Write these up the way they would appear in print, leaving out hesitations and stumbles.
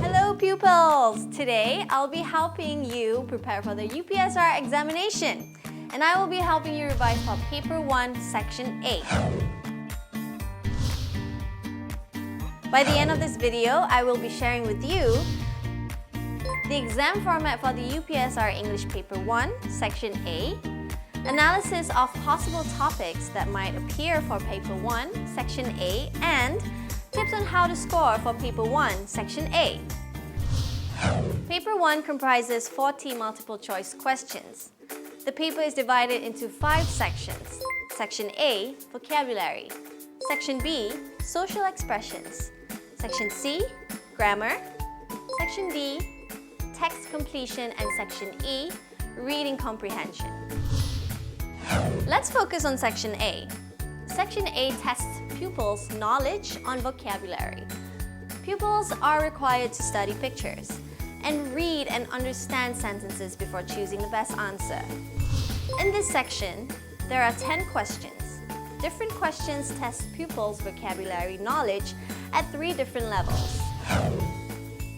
Hello pupils! Today I'll be helping you prepare for the UPSR examination, and I will be helping you revise for Paper 1, Section A. By the end of this video, I will be sharing with you the exam format for the UPSR English Paper 1, Section A, analysis of possible topics that might appear for Paper 1, Section A, and tips on how to score for Paper 1, Section A. Paper 1 comprises 40 multiple-choice questions. The paper is divided into 5 sections. Section A, vocabulary. Section B, social expressions. Section C, grammar. Section D, text completion, and Section E, reading comprehension. Let's focus on Section A. Section A tests pupils' knowledge on vocabulary. Pupils are required to study pictures and read and understand sentences before choosing the best answer. In this section, there are 10 questions. Different questions test pupils' vocabulary knowledge at 3 different levels.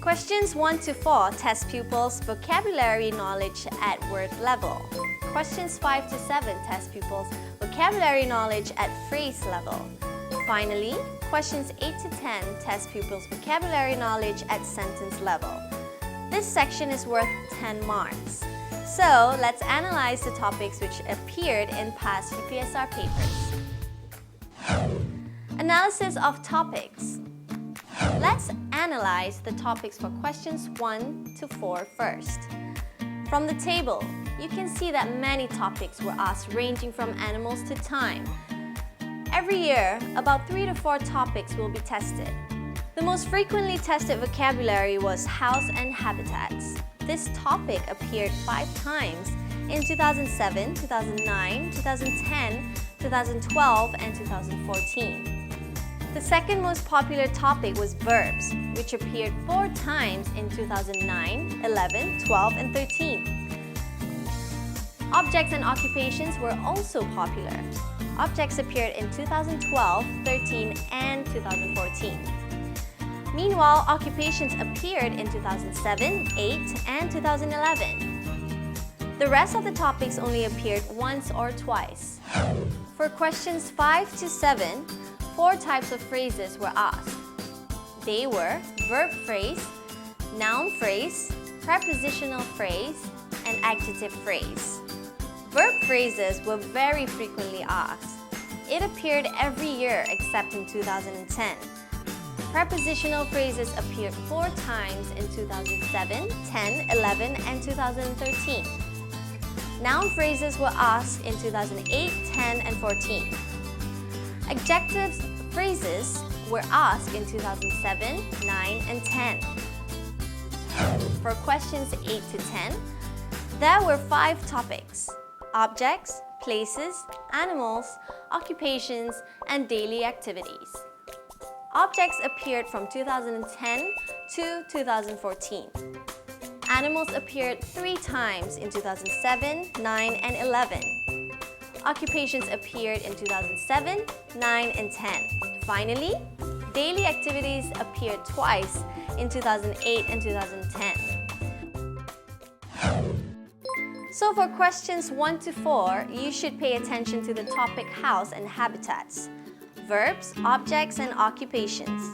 Questions 1 to 4 test pupils' vocabulary knowledge at word level. Questions 5 to 7 test pupils' vocabulary knowledge at phrase level. Finally, questions 8 to 10 test pupils' vocabulary knowledge at sentence level. This section is worth 10 marks. So, let's analyze the topics which appeared in past UPSR papers. Analysis of topics. Let's analyze the topics for questions 1 to 4 first. From the table, you can see that many topics were asked ranging from animals to time. Every year, about 3 to 4 topics will be tested. The most frequently tested vocabulary was house and habitats. This topic appeared 5 times in 2007, 2009, 2010, 2012, and 2014. The second most popular topic was verbs, which appeared 4 times in 2009, 11, 12, and 13. Objects and occupations were also popular. Objects appeared in 2012, 13, and 2014. Meanwhile, occupations appeared in 2007, 8, and 2011. The rest of the topics only appeared once or twice. For questions 5 to 7, 4 types of phrases were asked. They were verb phrase, noun phrase, prepositional phrase, and adjective phrase. Verb phrases were very frequently asked. It appeared every year except in 2010. Prepositional phrases appeared 4 times in 2007, 10, 11, and 2013. Noun phrases were asked in 2008, 10, and 14. Adjective phrases were asked in 2007, 9, and 10. For questions 8 to 10, there were 5 topics: objects, places, animals, occupations, and daily activities. Objects appeared from 2010 to 2014. Animals appeared 3 times in 2007, 9, and 11. Occupations appeared in 2007, 9, and 10. Finally, daily activities appeared twice in 2008 and 2010. So for questions 1 to 4, you should pay attention to the topic house and habitats, verbs, objects, and occupations.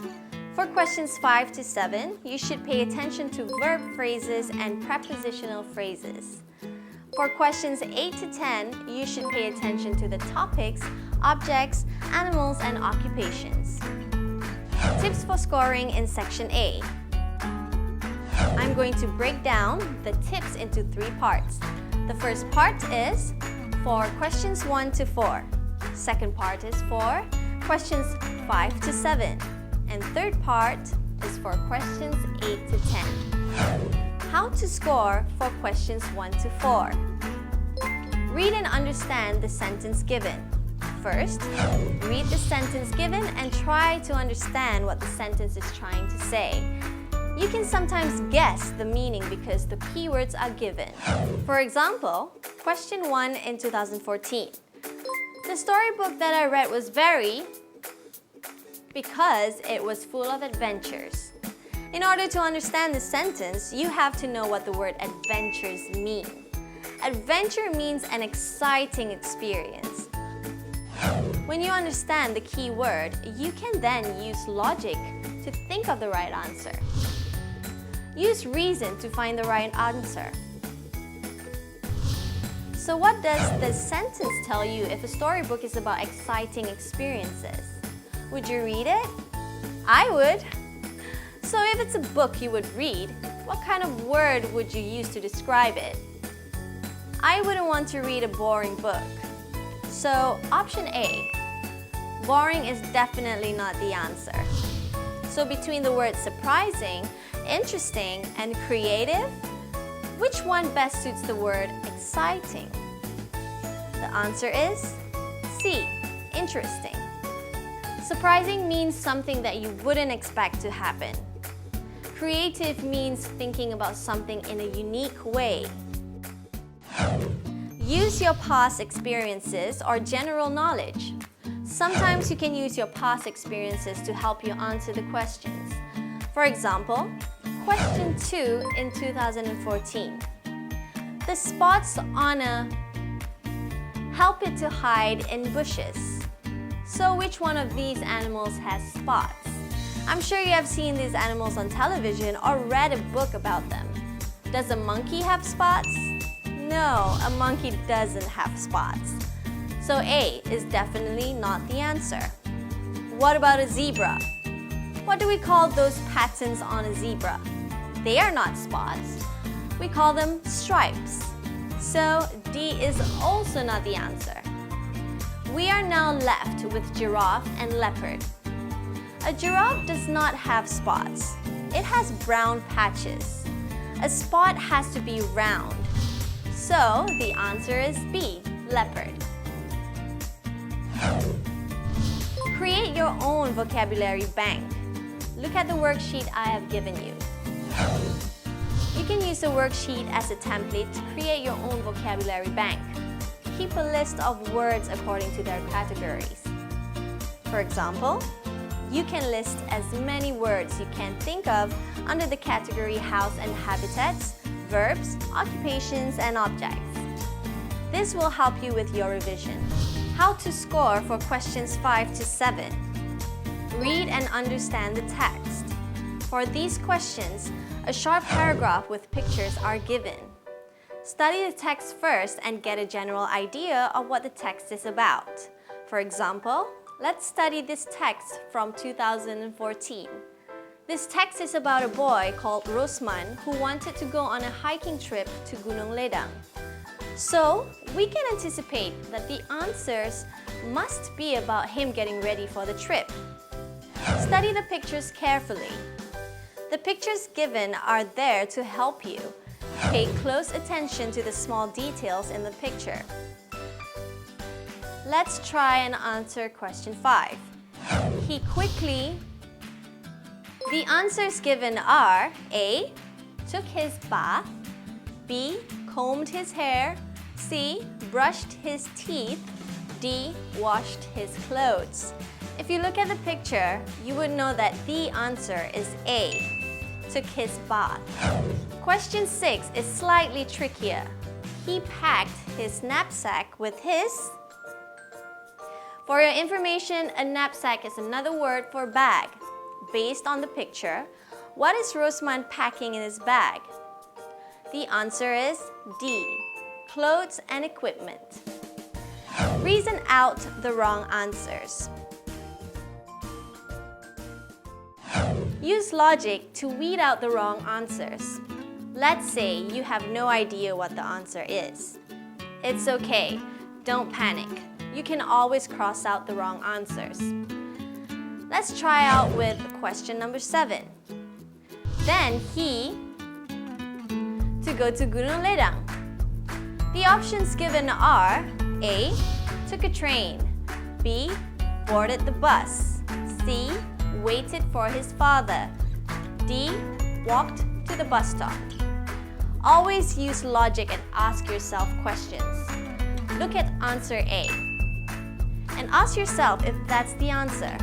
For questions 5 to 7, you should pay attention to verb phrases and prepositional phrases. For questions 8 to 10, you should pay attention to the topics, objects, animals, and occupations. Tips for scoring in Section A. I'm going to break down the tips into 3 parts. The first part is for questions 1 to 4. Second part is for questions 5 to 7. And third part is for questions 8 to 10. How to score for questions 1 to 4. Read and understand the sentence given. First, read the sentence given and try to understand what the sentence is trying to say. You can sometimes guess the meaning because the keywords are given. For example, question 1 in 2014. The storybook that I read was very because it was full of adventures. In order to understand this sentence, you have to know what the word adventures mean. Adventure means an exciting experience. When you understand the key word, you can then use logic to think of the right answer. Use reason to find the right answer. So what does this sentence tell you if a storybook is about exciting experiences? Would you read it? I would. So if it's a book you would read, what kind of word would you use to describe it? I wouldn't want to read a boring book. So option A, boring is definitely not the answer. So between the words surprising, interesting, and creative, which one best suits the word exciting? The answer is C, interesting. Surprising means something that you wouldn't expect to happen. Creative means thinking about something in a unique way. Use your past experiences or general knowledge. Sometimes you can use your past experiences to help you answer the questions. For example, question 2 in 2014. The spots on a help it to hide in bushes. So which one of these animals has spots? I'm sure you have seen these animals on television or read a book about them. Does a monkey have spots? No, a monkey doesn't have spots. So A is definitely not the answer. What about a zebra? What do we call those patterns on a zebra? They are not spots. We call them stripes. So D is also not the answer. We are now left with giraffe and leopard. A giraffe does not have spots. It has brown patches. A spot has to be round. So the answer is B, leopard. Create your own vocabulary bank. Look at the worksheet I have given you. You can use the worksheet as a template to create your own vocabulary bank. Keep a list of words according to their categories. For example, you can list as many words you can think of under the category house and habitats, verbs, occupations, and objects. This will help you with your revision. How to score for questions 5 to 7. Read and understand the text. For these questions, a short paragraph with pictures are given. Study the text first and get a general idea of what the text is about. For example, let's study this text from 2014. This text is about a boy called Rosman who wanted to go on a hiking trip to Gunung Ledang. So, we can anticipate that the answers must be about him getting ready for the trip. Study the pictures carefully. The pictures given are there to help you. Pay close attention to the small details in the picture. Let's try and answer question 5. He quickly... The answers given are A. Took his bath, B. Combed his hair, C. Brushed his teeth, D. Washed his clothes. If you look at the picture, you would know that the answer is A. Took his bath. Question 6 is slightly trickier. He packed his knapsack with his... For your information, a knapsack is another word for bag. Based on the picture, what is Rosman packing in his bag? The answer is D. Clothes and equipment. Reason out the wrong answers. Use logic to weed out the wrong answers. Let's say you have no idea what the answer is. It's okay, don't panic. You can always cross out the wrong answers. Let's try out with question number 7. Then he to go to Gunung Ledang. The options given are A. Took a train, B. Boarded the bus, C. Waited for his father, D. walked to the bus stop. Always use logic and ask yourself questions. Look at answer A and ask yourself if that's the answer.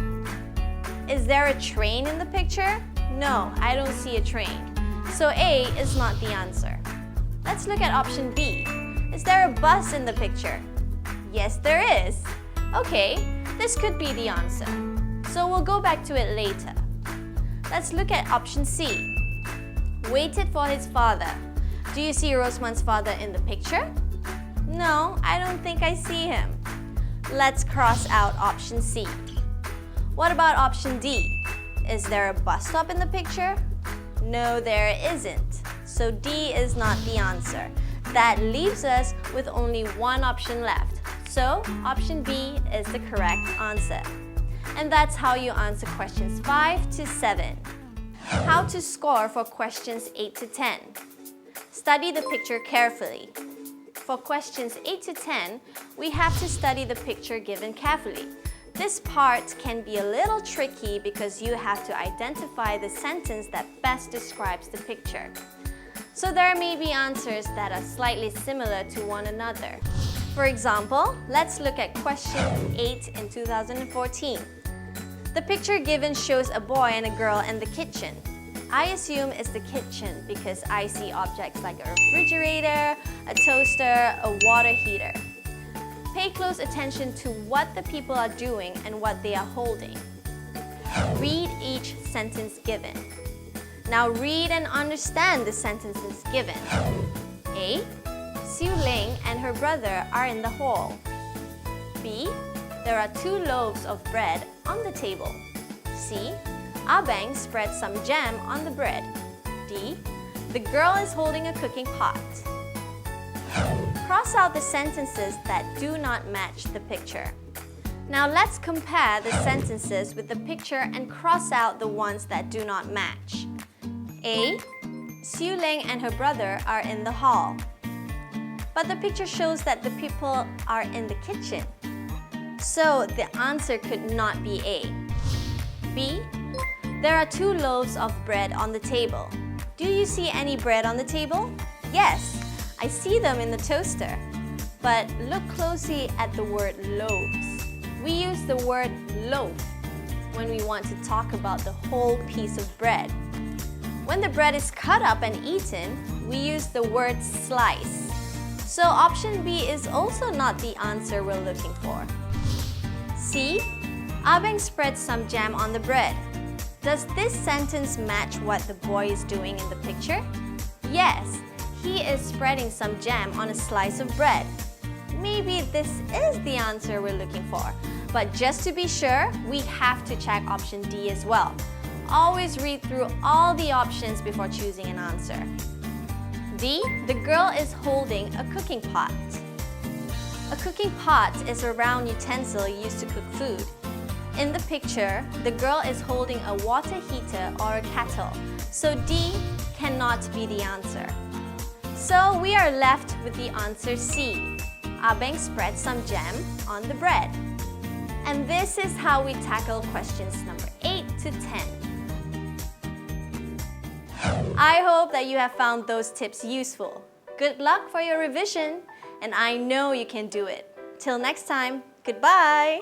Is there a train in the picture? No, I don't see a train. So A is not the answer. Let's look at option B. Is there a bus in the picture? Yes, there is. Okay, this could be the answer. So we'll go back to it later. Let's look at option C. Waited for his father. Do you see Rosman's father in the picture? No, I don't think I see him. Let's cross out option C. What about option D? Is there a bus stop in the picture? No, there isn't. So D is not the answer. That leaves us with only one option left. So option B is the correct answer. And that's how you answer questions 5 to 7. How to score for questions 8 to 10. Study the picture carefully. For questions 8 to 10, we have to study the picture given carefully. This part can be a little tricky because you have to identify the sentence that best describes the picture. So there may be answers that are slightly similar to one another. For example, let's look at question 8 in 2014. The picture given shows a boy and a girl in the kitchen. I assume it's the kitchen because I see objects like a refrigerator, a toaster, a water heater. Pay close attention to what the people are doing and what they are holding. Read each sentence given. Now read and understand the sentences given. A. Siu Ling and her brother are in the hall. B. There are 2 loaves of bread on the table. C. Abang spread some jam on the bread. D. The girl is holding a cooking pot. Cross out the sentences that do not match the picture. Now let's compare the sentences with the picture and cross out the ones that do not match. A. Siu Ling and her brother are in the hall. But the picture shows that the people are in the kitchen. So the answer could not be A. B. There are 2 loaves of bread on the table. Do you see any bread on the table? Yes, I see them in the toaster. But look closely at the word loaves. We use the word loaf when we want to talk about the whole piece of bread. When the bread is cut up and eaten, we use the word slice. So option B is also not the answer we're looking for. C. Abang spread some jam on the bread. Does this sentence match what the boy is doing in the picture? Yes, he is spreading some jam on a slice of bread. Maybe this is the answer we're looking for. But just to be sure, we have to check option D as well. Always read through all the options before choosing an answer. D. The girl is holding a cooking pot. A cooking pot is a round utensil used to cook food. In the picture, the girl is holding a water heater or a kettle, so D cannot be the answer. So we are left with the answer C. Abang spread some jam on the bread. And this is how we tackle questions number 8 to 10. I hope that you have found those tips useful. Good luck for your revision, and I know you can do it. Till next time, goodbye!